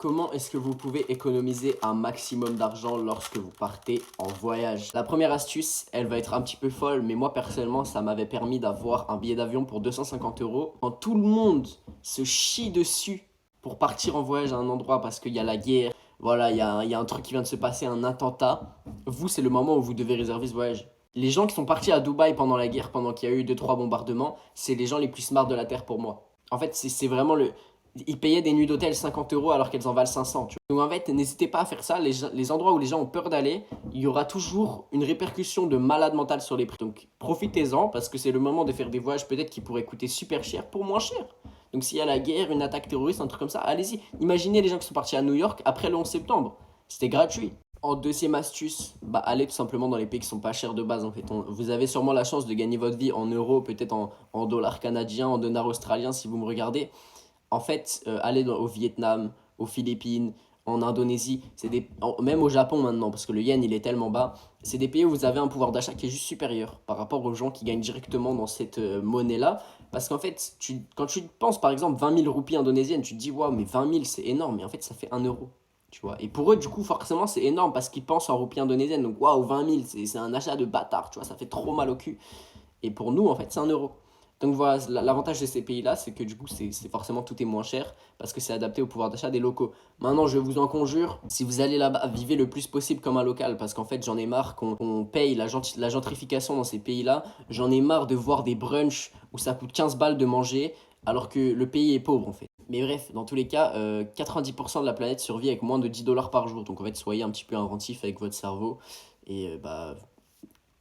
Comment est-ce que vous pouvez économiser un maximum d'argent lorsque vous partez en voyage? La première astuce, elle va être un petit peu folle, mais moi personnellement, ça m'avait permis d'avoir un billet d'avion pour 250 euros. Quand tout le monde se chie dessus pour partir en voyage à un endroit parce qu'il y a la guerre, voilà, il y a un truc qui vient de se passer, un attentat, vous, c'est le moment où vous devez réserver ce voyage. Les gens qui sont partis à Dubaï pendant la guerre, pendant qu'il y a eu 2 3 bombardements, c'est les gens les plus smart de la Terre pour moi. En fait, c'est vraiment le, ils payaient des nuits d'hôtel 50 euros alors qu'elles en valent 500. Tu vois. Donc en fait, n'hésitez pas à faire ça. Les endroits où les gens ont peur d'aller, il y aura toujours une répercussion de malade mental sur les prix. Donc profitez-en parce que c'est le moment de faire des voyages peut-être qui pourraient coûter super cher pour moins cher. Donc s'il y a la guerre, une attaque terroriste, un truc comme ça, allez-y. Imaginez les gens qui sont partis à New York après le 11 septembre. C'était gratuit. En deuxième astuce, bah allez tout simplement dans les pays qui sont pas chers de base en fait. Vous avez sûrement la chance de gagner votre vie en euros, peut-être en dollars canadiens, en dollars australiens si vous me regardez. En fait, aller au Vietnam, aux Philippines, en Indonésie, même au Japon maintenant, parce que le yen il est tellement bas, c'est des pays où vous avez un pouvoir d'achat qui est juste supérieur par rapport aux gens qui gagnent directement dans cette monnaie-là. Parce qu'en fait, quand tu penses par exemple 20 000 roupies indonésiennes, tu te dis waouh, mais 20 000 c'est énorme, mais en fait ça fait 1 euro. Tu vois. Et pour eux, du coup, forcément, c'est énorme parce qu'ils pensent en roupies indonésiennes. Donc, waouh, 20 000, c'est un achat de bâtard, tu vois, ça fait trop mal au cul. Et pour nous, en fait, c'est 1 euro. Donc voilà, l'avantage de ces pays-là, c'est que du coup, c'est forcément tout est moins cher parce que c'est adapté au pouvoir d'achat des locaux. Maintenant, je vous en conjure, si vous allez là-bas, vivez le plus possible comme un local parce qu'en fait, j'en ai marre qu'on paye la gentrification dans ces pays-là. J'en ai marre de voir des brunchs où ça coûte 15 balles de manger alors que le pays est pauvre en fait. Mais bref, dans tous les cas, 90% de la planète survit avec moins de 10 dollars par jour. Donc en fait, soyez un petit peu inventif avec votre cerveau et bah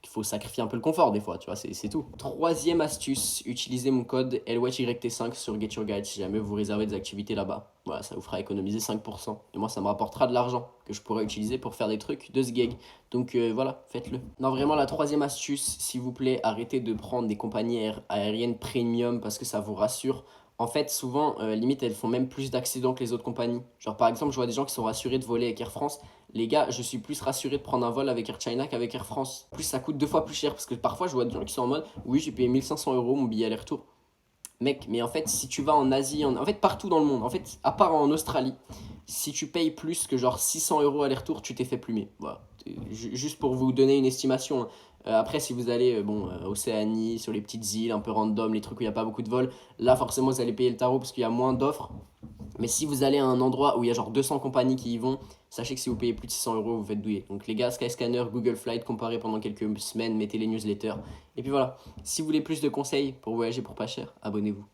il faut sacrifier un peu le confort des fois, tu vois, c'est tout. Troisième astuce, utilisez mon code LYT5 sur Get Your Guide si jamais vous réservez des activités là-bas. Voilà, ça vous fera économiser 5%. Et moi, ça me rapportera de l'argent que je pourrais utiliser pour faire des trucs de ce gig. Donc voilà, faites-le. Non, vraiment, la troisième astuce, s'il vous plaît, arrêtez de prendre des compagnies aériennes premium parce que ça vous rassure. En fait, souvent, limite, elles font même plus d'accidents que les autres compagnies. Genre, par exemple, je vois des gens qui sont rassurés de voler avec Air France. Les gars, je suis plus rassuré de prendre un vol avec Air China qu'avec Air France. Plus ça coûte 2 fois plus cher parce que parfois je vois des gens qui sont en mode oui, j'ai payé 1500 euros mon billet aller-retour. Mec, mais en fait, si tu vas en Asie, en fait partout dans le monde, en fait, à part en Australie, si tu payes plus que genre 600 euros aller-retour, tu t'es fait plumer. Voilà. Juste pour vous donner une estimation, hein. Après, si vous allez Océanie, sur les petites îles un peu random, les trucs où il n'y a pas beaucoup de vols, là forcément vous allez payer le tarot parce qu'il y a moins d'offres. Mais si vous allez à un endroit où il y a genre 200 compagnies qui y vont, sachez que si vous payez plus de 600 euros, vous faites douiller. Donc les gars, Skyscanner, Google Flight, comparez pendant quelques semaines, mettez les newsletters. Et puis voilà, si vous voulez plus de conseils pour voyager pour pas cher, abonnez-vous.